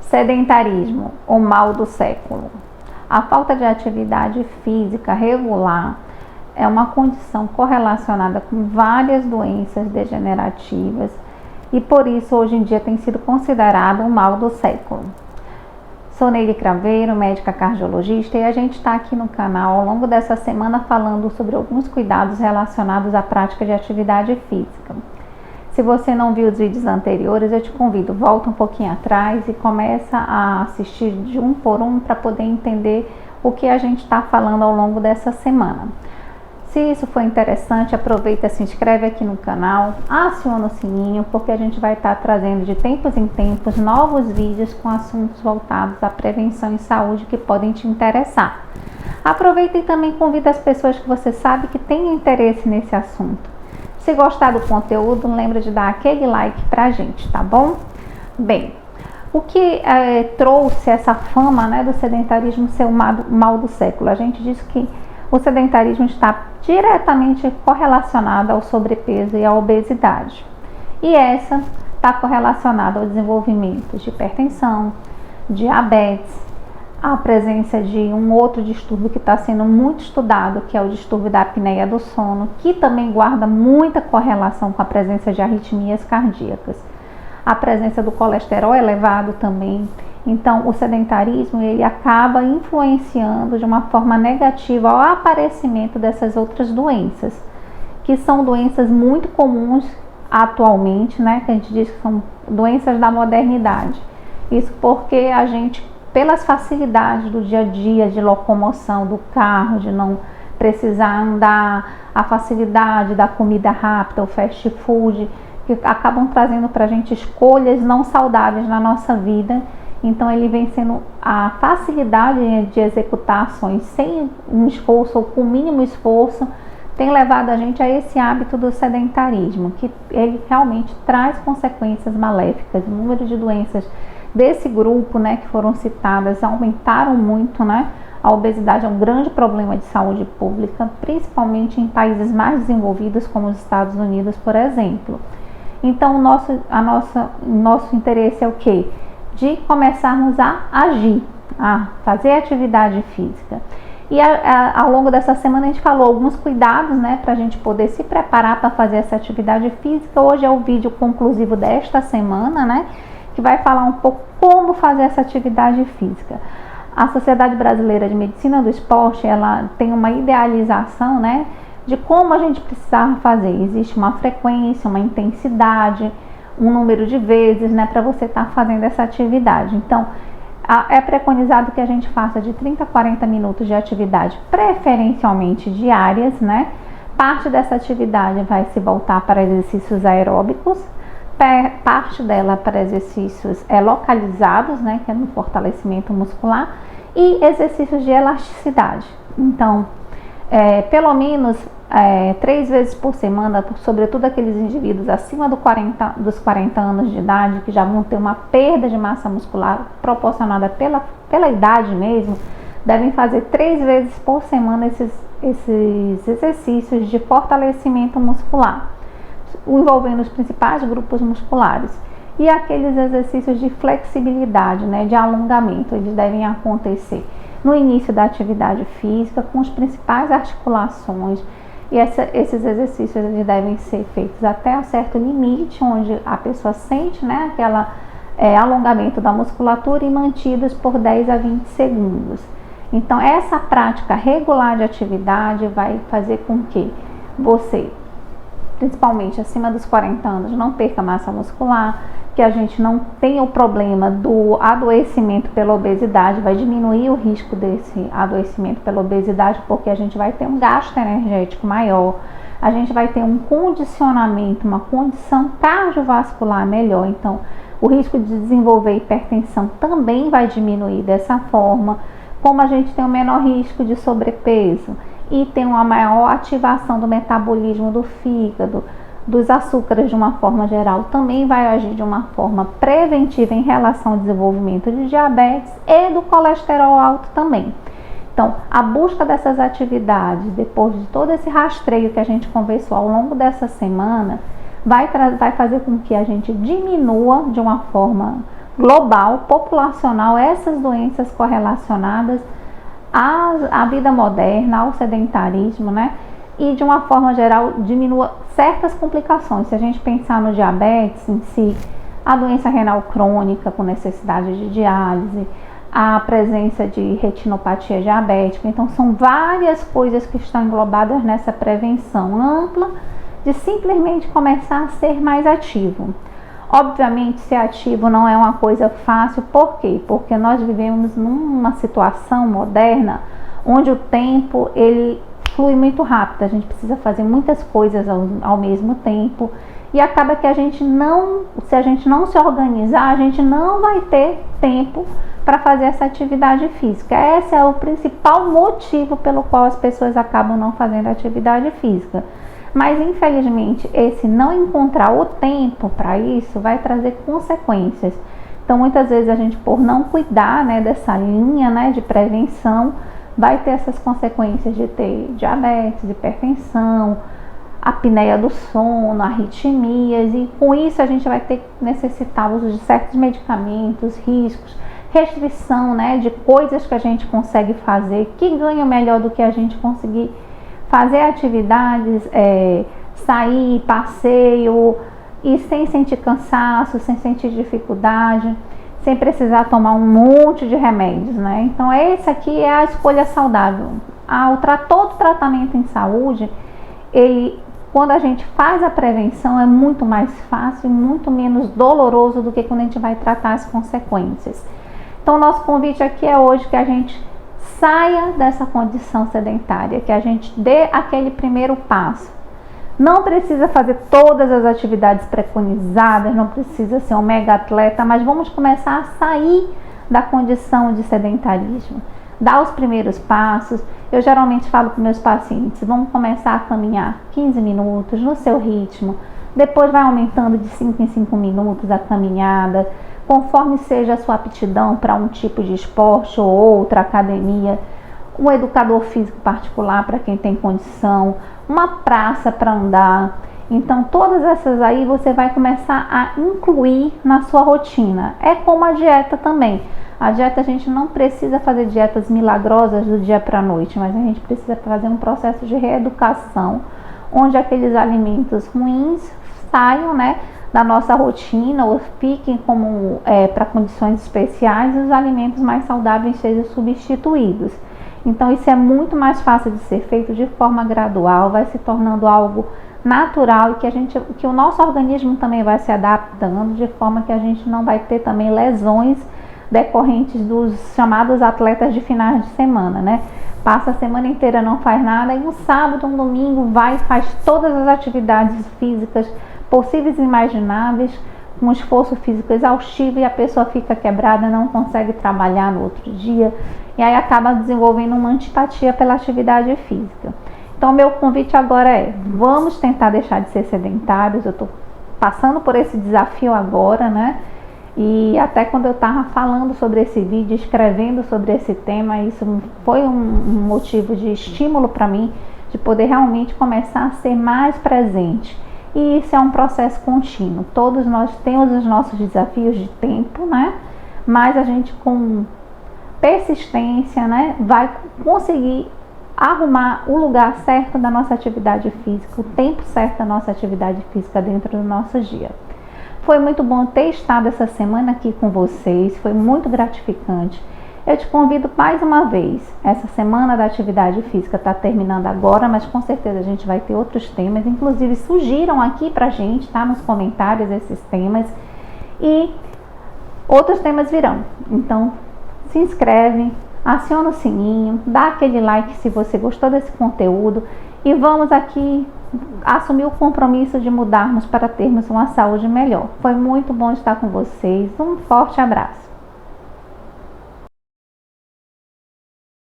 Sedentarismo, o mal do século. A falta de atividade física regular é uma condição correlacionada com várias doenças degenerativas e por isso hoje em dia tem sido considerado o mal do século. Sou Neide Craveiro, médica cardiologista, e a gente está aqui no canal ao longo dessa semana falando sobre alguns cuidados relacionados à prática de atividade física. Se você não viu os vídeos anteriores, eu te convido, volta um pouquinho atrás e começa a assistir de um por um para poder entender o que a gente está falando ao longo dessa semana. Se isso for interessante, aproveita, se inscreve aqui no canal, aciona o sininho, porque a gente vai estar trazendo de tempos em tempos novos vídeos com assuntos voltados à prevenção e saúde que podem te interessar. Aproveita e também convida as pessoas que você sabe que têm interesse nesse assunto. Se gostar do conteúdo, lembra de dar aquele like pra gente, tá bom? Bem, o que trouxe essa fama, né, do sedentarismo ser o mal do século? A gente diz que o sedentarismo está diretamente correlacionado ao sobrepeso e à obesidade. E essa está correlacionada ao desenvolvimento de hipertensão, diabetes, a presença de um outro distúrbio que está sendo muito estudado, que é o distúrbio da apneia do sono, que também guarda muita correlação com a presença de arritmias cardíacas. A presença do colesterol elevado também. Então, o sedentarismo ele acaba influenciando de uma forma negativa ao aparecimento dessas outras doenças, que são doenças muito comuns atualmente, né? Que a gente diz que são doenças da modernidade. Isso porque a gente, pelas facilidades do dia a dia de locomoção do carro, de não precisar andar, a facilidade da comida rápida, o fast food, que acabam trazendo para a gente escolhas não saudáveis na nossa vida. Então ele vem sendo a facilidade de executar ações sem um esforço ou com mínimo esforço, tem levado a gente a esse hábito do sedentarismo, que ele realmente traz consequências maléficas. O número de doenças desse grupo, né, que foram citadas, aumentaram muito, né? A obesidade é um grande problema de saúde pública, principalmente em países mais desenvolvidos, como os Estados Unidos, por exemplo. Então, nosso interesse é o quê? De começarmos a agir, a fazer atividade física. E ao longo dessa semana a gente falou alguns cuidados, né, para a gente poder se preparar para fazer essa atividade física. Hoje é o vídeo conclusivo desta semana, né, que vai falar um pouco como fazer essa atividade física. A Sociedade Brasileira de Medicina do Esporte, ela tem uma idealização, né, de como a gente precisava fazer. Existe uma frequência, uma intensidade, um número de vezes, né, para você estar fazendo essa atividade. Então, é preconizado que a gente faça de 30 a 40 minutos de atividade, preferencialmente diárias, né? Parte dessa atividade vai se voltar para exercícios aeróbicos, parte dela para exercícios localizados, né, que é no fortalecimento muscular, e exercícios de elasticidade. Então, pelo menos 3 vezes por semana, sobretudo aqueles indivíduos acima dos 40 anos de idade, que já vão ter uma perda de massa muscular proporcionada pela idade mesmo, devem fazer 3 vezes por semana esses exercícios de fortalecimento muscular, envolvendo os principais grupos musculares. E aqueles exercícios de flexibilidade, né, de alongamento, eles devem acontecer no início da atividade física, com as principais articulações. E esses exercícios eles devem ser feitos até um certo limite, onde a pessoa sente, né, aquela alongamento da musculatura, e mantidos por 10 a 20 segundos. Então, essa prática regular de atividade vai fazer com que você, principalmente acima dos 40 anos, não perca massa muscular, que a gente não tenha o problema do adoecimento pela obesidade, vai diminuir o risco desse adoecimento pela obesidade, porque a gente vai ter um gasto energético maior, a gente vai ter um condicionamento, uma condição cardiovascular melhor. Então, o risco de desenvolver hipertensão também vai diminuir dessa forma, como a gente tem um menor risco de sobrepeso e tem uma maior ativação do metabolismo do fígado, dos açúcares de uma forma geral, também vai agir de uma forma preventiva em relação ao desenvolvimento de diabetes e do colesterol alto também. Então, a busca dessas atividades, depois de todo esse rastreio que a gente conversou ao longo dessa semana, vai fazer com que a gente diminua de uma forma global, populacional, essas doenças correlacionadas à vida moderna, ao sedentarismo, né? E de uma forma geral diminua certas complicações. Se a gente pensar no diabetes em si, a doença renal crônica com necessidade de diálise, a presença de retinopatia diabética. Então são várias coisas que estão englobadas nessa prevenção ampla de simplesmente começar a ser mais ativo. Obviamente ser ativo não é uma coisa fácil, por quê? Porque nós vivemos numa situação moderna onde o tempo ele flui muito rápido, a gente precisa fazer muitas coisas ao mesmo tempo e acaba que se a gente não se organizar, a gente não vai ter tempo para fazer essa atividade física. Esse é o principal motivo pelo qual as pessoas acabam não fazendo atividade física. Mas infelizmente esse não encontrar o tempo para isso vai trazer consequências. Então muitas vezes a gente, por não cuidar, né, dessa linha, né, de prevenção, vai ter essas consequências de ter diabetes, hipertensão, apneia do sono, arritmias, e com isso a gente vai ter que necessitar o uso de certos medicamentos, riscos, restrição, né, de coisas que a gente consegue fazer, que ganham melhor do que a gente conseguir fazer atividades, sair, passeio, e sem sentir cansaço, sem sentir dificuldade, sem precisar tomar um monte de remédios, né? Então esse aqui é a escolha saudável. Todo tratamento em saúde, quando a gente faz a prevenção, é muito mais fácil, muito menos doloroso do que quando a gente vai tratar as consequências. Então nosso convite aqui é hoje que a gente saia dessa condição sedentária, que a gente dê aquele primeiro passo. Não precisa fazer todas as atividades preconizadas, não precisa ser um mega atleta, mas vamos começar a sair da condição de sedentarismo. Dar os primeiros passos. Eu geralmente falo para meus pacientes, vamos começar a caminhar 15 minutos no seu ritmo, depois vai aumentando de 5 em 5 minutos a caminhada, conforme seja a sua aptidão para um tipo de esporte ou outra, academia, um educador físico particular para quem tem condição, uma praça para andar. Então todas essas aí você vai começar a incluir na sua rotina. É como a dieta também. A dieta, a gente não precisa fazer dietas milagrosas do dia para a noite, mas a gente precisa fazer um processo de reeducação, onde aqueles alimentos ruins saiam, né, da nossa rotina ou fiquem como para condições especiais e os alimentos mais saudáveis sejam substituídos. Então isso é muito mais fácil de ser feito de forma gradual, vai se tornando algo natural e que o nosso organismo também vai se adaptando de forma que a gente não vai ter também lesões decorrentes dos chamados atletas de finais de semana, né? Passa a semana inteira, não faz nada, e um sábado, um domingo, vai e faz todas as atividades físicas possíveis e imagináveis, com um esforço físico exaustivo, e a pessoa fica quebrada, não consegue trabalhar no outro dia, e aí acaba desenvolvendo uma antipatia pela atividade física. Então meu convite agora é, vamos tentar deixar de ser sedentários. Eu estou passando por esse desafio agora, né? E até quando eu estava falando sobre esse vídeo, escrevendo sobre esse tema, isso foi um motivo de estímulo para mim, de poder realmente começar a ser mais presente. E isso é um processo contínuo. Todos nós temos os nossos desafios de tempo, né? Mas a gente, com persistência, né, vai conseguir arrumar o lugar certo da nossa atividade física, o tempo certo da nossa atividade física dentro do nosso dia. Foi muito bom ter estado essa semana aqui com vocês, foi muito gratificante. Eu te convido mais uma vez, essa semana da atividade física está terminando agora, mas com certeza a gente vai ter outros temas, inclusive sugiram aqui pra gente, tá, nos comentários esses temas, e outros temas virão. Então se inscreve, aciona o sininho, dá aquele like se você gostou desse conteúdo e vamos aqui assumir o compromisso de mudarmos para termos uma saúde melhor. Foi muito bom estar com vocês, um forte abraço.